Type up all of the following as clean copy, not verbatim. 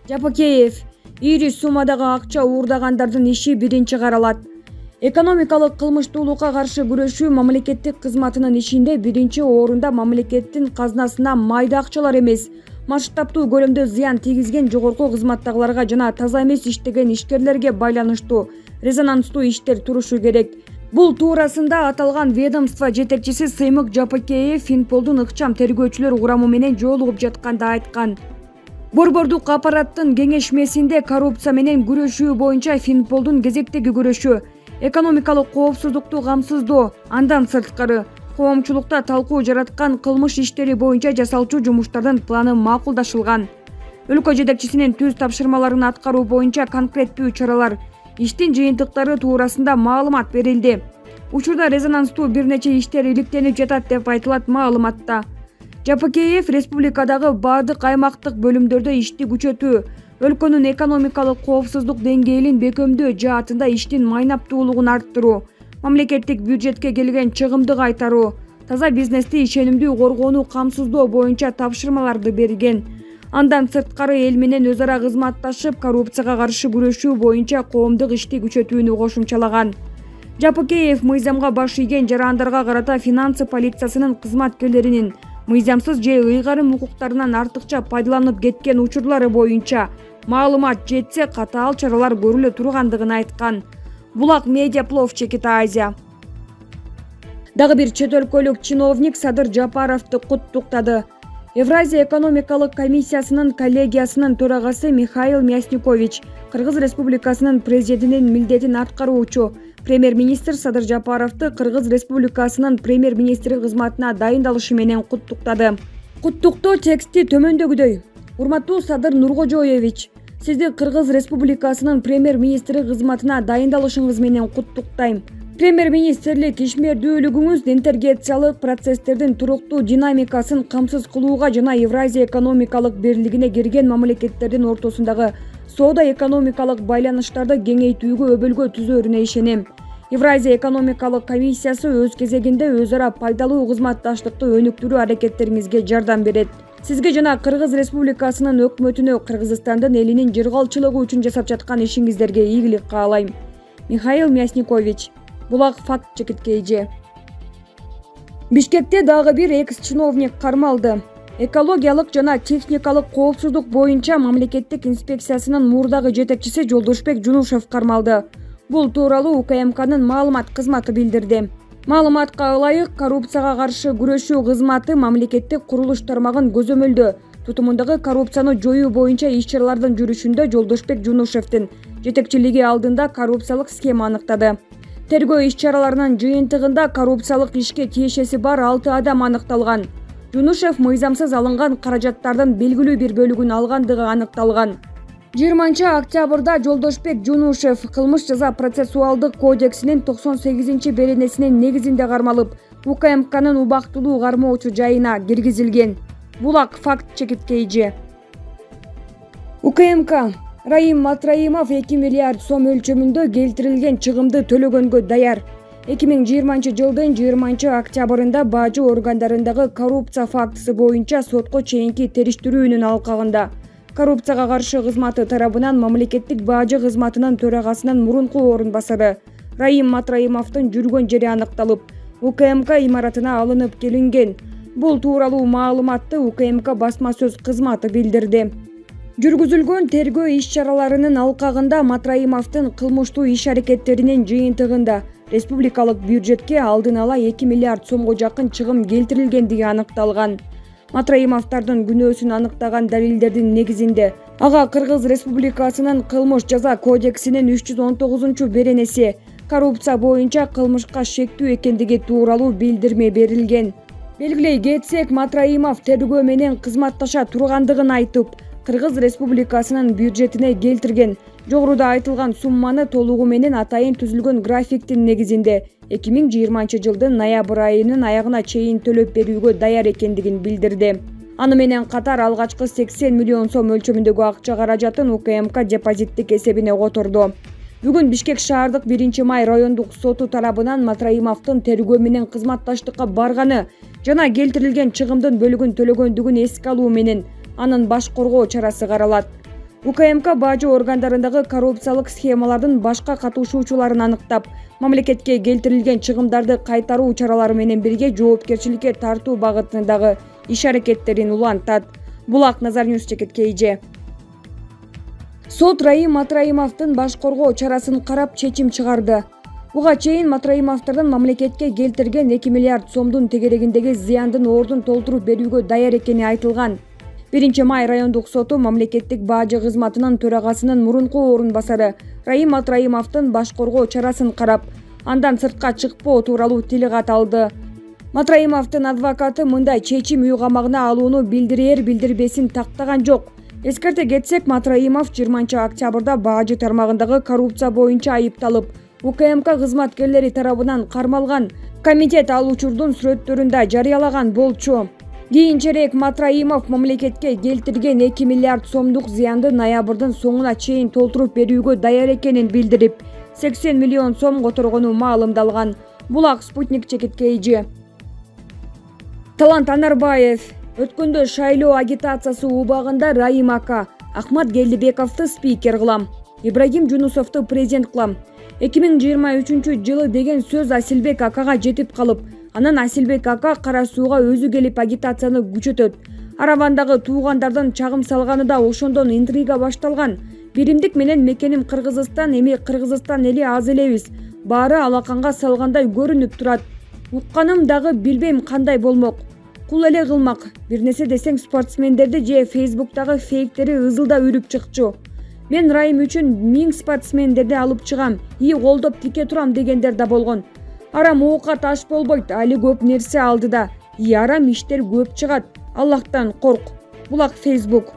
Жапакеев: ири суммадагы акча уурдагандардын иши биринчи каралат. Экономикалык кылмыштуулукка каршы күрөшүү мамлекеттик кызматынын ишинде биринчи орунда мамлекеттин казнасына майда акчалар эмес, масштабтуу көлөмдө зыян тийгизген жогорку кызматтагыларга жана таза эмес иштеген ишкерлерге байланыштуу резонанстуу иштер турушу керек. Бул туурасында аталган ведомство жетекчиси Сыймык Жапакеев Финполдун ыкчам тергөөчүлөр курамы менен жолугуп жатканда айткан. Борбордук аппараттын кеңешмесинде коррупция менен күрөшүү боюнча Финполдун кезектеги күрөшүү, экономикалык коопсуздукту камсыздоо, андан сырткары коомчулукта талкуу жараткан кылмыш иштери боюнча жасалчу жумуштардын планы макулдашылган. Өлкө жетекчисинин түз тапшырмаларын аткаруу боюнча конкреттүү чаралар, иштин жыйынтыктары туурасында маалымат берилди. Учурда резонанстуу бир нече иштер иликтенип жатат деп айтылат маалыматта. Жапакеев республикадагы бардык аймактык бөлүмдөрдө ишти күчөтүү, өлкөнүн экономикалык коопсуздук деңгээлин бекемдөө жаатында иштин майнаптуулугун арттыруу, мамлекеттик бюджетке келген чыгымды кайтаруу, таза бизнести ишенимдүү коргоону камсыздоо боюнча тапшырмаларды берген. Андан сырткары эл менен өз ара кызматташып, коррупцияга каршы күрөшүү боюнча коомдук ишти күчөтүүнү кошумчалаган. Жапакеев мыйзамга баш ийген жарандарга карата финансы полициясынын кызматкерлеринин мыйзамсыз же ыйгарым укуктарынан артыкча пайдаланып кеткен учурлары боюнча маалымат жетсе катаал чаралар көрүлө тургандыгын айткан. Булак Медиаплов, Чекит Азия. Дагы бир чет өлкөлүк чиновник Садыр Жапаровду куттуктады. Евразия экономикалык комиссиясынын коллегиясынын төрагасы Михаил Мясникович Кыргыз Республикасынын президентинин милдетин аткаруучу премьер-министр Садыр Жапаровду Кыргыз Республикасынын премьер-министри кызматына дайындалышы менен куттуктады. Куттуктоо тексти төмөндөгүдөй. Урматтуу Садыр Нуркожоевич, сизди Кыргыз Республикасынын премьер-министри кызматына дайындалышыңыз менен куттуктайм. Премьер-министрлик ишмердүүлүгүңүз интеграциялык процесстердин туруктуу динамикасын камсыз кылууга жана Евразия экономикалык бирлигине кирген мамлекеттердин ортосундагы соода экономикалык байланыштарды кеңейтүүгө өбөлгө түзөрүнө ишенем. Евразия экономикалык комиссиясы өз кезегинде өз ара пайдалуу кызматташтыкты өнүктүрүү аракеттериңизге жардам берет. Сизге жана Кыргыз Республикасынын өкмөтүнө Кыргызстандын элинин жыргалчылыгы үчүн жасап жаткан ишиңиздерге ийгилик каалайм. Михаил Мясникович. Булак факт Чекит КЖ. Бишкекте дагы бир экс-чиновник кармалды. Экологиялык жана техникалык коопсуздук боюнча мамлекеттик инспекциясынын мурдагы жетекчиси Жолдошбек Жунушев кармалды. Бул тууралуу УКМКнын маалымат кызматы билдирди. Маалыматка ылайык, коррупцияга каршы күрөшүү кызматы мамлекеттик курулуш тармагын көзөмөлдөө, тутумундагы коррупцияны жоюу боюнча иш-чаралардын жүрүшүндө Жолдошбек Жунушевдин жетекчилиги алдында коррупциялык схема аныктады. Тергөө иш-чараларынын жыйынтыгында коррупциялык ишке тиешеси бар 6 адам аныкталган. Жунушев мыйзамсыз алынган каражаттардын белгилүү бир бөлүгүн алгандыгы аныкталган. 20 октябрда Жолдошбек Жунушев кылмыш жаза процессуалдык кодексинин 98 беренесинин негизинде кармалып, УКМКнын убактылуу кармоочу жайына киргизилген. Булак факт Чекит КЖ. УКМК Раим Матраимов 2 миллиард сом өлчөмүндө келтирилген чыгымды төлөгөнгө даяр. 2020 жылдын 20 октябрында бажы органдарындагы коррупция фактысы боюнча сотко чейинки териштирүүнүн алкагында коррупцияга каршы кызматы тарабынан мамлекеттик бажы кызматынын төрагасынын мурунку орун басары Раим Матраимовдун жүргөн жери аныкталып, УКМК имаратына алынып келинген. Бул тууралуу маалыматты УКМК басма сөз кызматы билдирди. Жүргүзүлгөн тергөө иш-чараларынын алкагында Матраимовдун кылмыштуу иш-аракеттеринин жыйынтыгында республикалык бюджетке алдын ала 2 миллиард сомго жакын чыгым келтирилгендиги аныкталган. Матраимовдун күнөөсүн аныктаган далилдердин негизинде ага Кыргыз Республикасынын кылмыш жаза кодексинин 319 беренеси коррупция боюнча кылмышка шектүү экендиги тууралуу билдирме берилген. Белгилей кетсек, Матраимов тергөө менен кызматташа тургандыгын айтып, Кыргыз Республикасынын бюджетине келтирген жогоруда айтылган сумманы толугу менен атайын түзүлгөн графиктин негизинде 2020 жылдын ноябрь айынын аягына чейин төлөп берүүгө даяр экендигин билдирди. Аны менен катар алгачкы 80 миллион сом өлчөмүндөгү акча каражатын УКМК депозиттик эсебине которду. Бүгүн Бишкек шаардык 1-май райондук соту тарабынан Матраимовдун тергөө менен кызматташтыкка барганы жана келтирилген чыгымдын бөлүгүн төлөгөндүгүн эске алуу менен анын баш коргоо чарасы каралат. УКМК бажы органдарындагы коррупциялык схемалардын башка катышуучуларын аныктап, мамлекетке келтирилген чыгымдарды кайтаруу чаралары менен бирге жоопкерчиликке тартуу багытындагы иш-аракеттерин улантат. Булак Назарньюс чекеткейже. Сот Раим Матраимовдун баш коргоо чарасын карап чечим чыгарды. Буга чейин Матраимовдун мамлекетке келтирген 2 миллиард сомдун тегерегиндеги зыяндын ордун толтуруп берүүгө даяр экени айтылган. 1-май райондук соту мамлекеттик бажы кызматынын төрагасынын мурунку орун басары Раим Матраимовдун баш коргоо чарасын карап, андан сыртка чыкпоо тууралуу тилгат алды. Матраимовдун адвокаты мындай чечим үй камагына алууну билдирер-билдирбесин тактаган жок. Эскерте кетсек, Матраимов 20-октябрда бажы тармагындагы коррупция боюнча айыпталып, УКМК кызматкерлери тарабынан кармалган. Комитет ал учурдун сүрөттөрүндө жарыялаган болчу. Кийинчерээк Матраимов мамлекетке келтирген 2 миллиард сомдук зыянды ноябрдын соңуна чейин толтуруп берүүгө даяр экенин билдирип, 80 миллион сом которгону маалымдалган. Булак Спутник чекеткейжи. Талант Анарбаев өткөндө шайлоо агитациясы убагында Раим ака Ахмат Келдибековду спикер кылам, Ибрагим Жунусовду президент кылам. 2023-жылы деген сөз Асилбек акага жетип калып, анан Асилбек ака Кара Сууга өзү келип агитацияны күчөтөт. Аравандагы туугандардын чагым салганы да ошондон интрига башталган. Биримдик менен мекеним Кыргызстан, эми Кыргызстан эли аз элебиз. Баары алаканга салгандай көрүнүп турат. Укканым дагы билбейм кандай болмок. Кул эле кылмак. Бир нерсе десең спортсмендерди же Facebook'тагы фейктери ызылда үрүп чыкчу. Мен Раим үчүн 1000 спортсмендерди алып чыгам, колдоп тике турам дегендер да болгон. Арам оокат аш болбойт, али көп нерсе алдыда. Арам иштер көп чыгат. Аллахтан корк. Булак Facebook.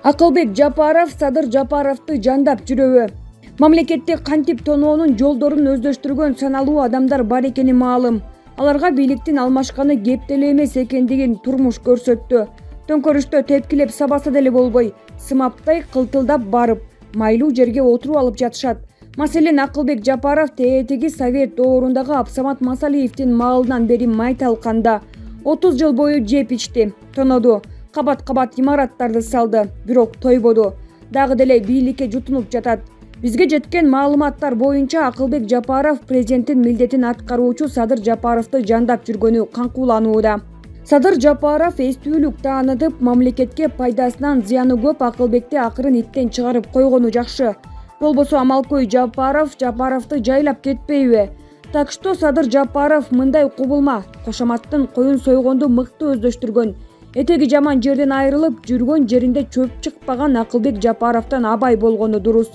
Акылбек Жапаров Садыр Жапаровду жандап жүрөбү. Мамлекетте кантип тоноонун жолдорун өздөштүргөн саналуу адамдар бар экени маалым. Аларга бийликтин алмашканы кептеле эмес экендигин турмуш көрсөттү. Төңкөрүштө тепкилеп сабаса деле болбой, сымаптай кылтылдап барып, майлуу жерге отуруп алып жатышат. Маселен Акылбек Жапаров ТЭТиги Совет доорундагы Абсамат Масалиевдин маалынан бери май талканда 30 жыл бою жеп ичти, тоноду, кабат-кабат имараттарды салды, бирок тойбоду. Дагы деле бийликке жутунуп жатат. Бизге жеткен маалыматтар боюнча Акылбек Жапаров президенттин милдетин аткаруучу Садыр Жапаровду жандап жүргөнү канкууланууда. Садыр Жапаров эстүүлүк таанытып, мамлекетке пайдасынан зыяны көп Акылбекти акырын иттен чыгарып койгону жакшы. Болбосо Амалкой Жапаровду жайлап кетпейби? Так что Садыр Жапаров мындай кубулма, кошоматтын коюн сойгонду мыкты өздөштүргөн. Этеги жаман жерден айрылып, жүргөн жеринде чөп чыкпаган Акылбек Жапаровдон абай болгону дурус.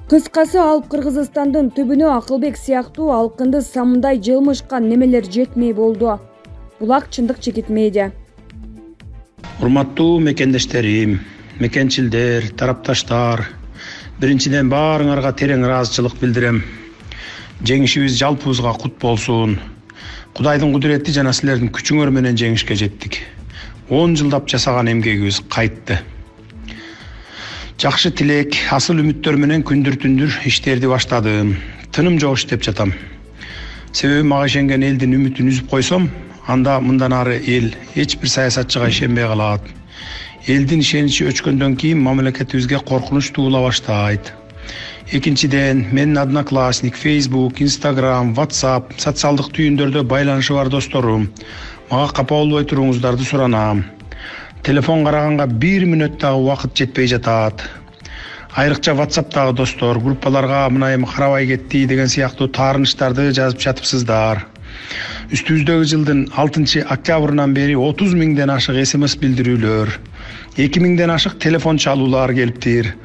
Кыскасы, алып Кыргызстандын түбүнө Акылбек сыяктуу алкынды самындай жылмышкан немелер жетмей болду. Булак Чындык Чекит Медиа. Урматтуу мекендештерим, мекенчилдер, тарапташтар, биринчиден баарыңарга терең ыраазычылык билдирем. Жеңишибиз жалпыбызга кут болсун. Кудайдын кудурети жана силердин күчүңөр менен жеңишке жеттик. 10 жылдап жасаган эмгегибиз кайтты. Жакшы тилек, асыл үмүттөр менен күндүр-түндүр иштерди баштадым. Тыным жок иштеп жатам. Себеби мага ишенген элдин үмүтүн үзүп койсом, анда мындан ары эл эч бир саясатчыга ишенбей калат. Элдин ишеничи өчкөндөн кийин мамлекетибизге коркунуч туула баштайт. Экинчиден, менин одноклассник, Facebook, Instagram, WhatsApp социалдык түйүндөрдө байланышы бар досторум мага капа болбой туруңуздарды суранам. Телефон караганга 1 мүнөт дагы убакыт жетпей жатат. Айрыкча WhatsApp'тагы достор группаларга мынайым карабай кетти деген сыяктуу таарынычтарды жазып жатыпсыздар. Үстүбүздөгү жылдын 6 октябрынан бери 30 миңден ашык SMS билдирүүлөр, 2 миңден ашык телефон чалуулар келиптир.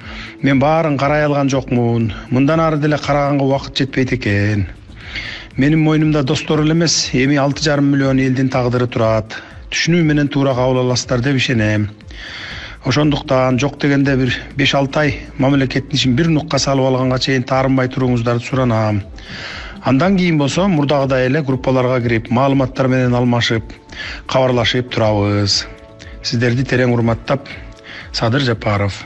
Мен баарын карай алган жокмун. Мындан ары деле караганга убакыт жетпейт экен. Менин мойнумда достор эле эмес, эми 6,5 миллион элдин тагдыры турат. Түшүнүү менен туура кабыл аласыздар деп ишенем. Ошондуктан жок дегенде бир 5-6 ай мамлекеттин ишин бир нукка салып алганга чейин таарынбай туруңуздарды суранам. Андан кийин болсо мурдагыдай эле группаларга кирип, маалыматтар менен алмашып, кабарлашып турабыз. Сиздерди терең урматтап, Садыр Жапаров.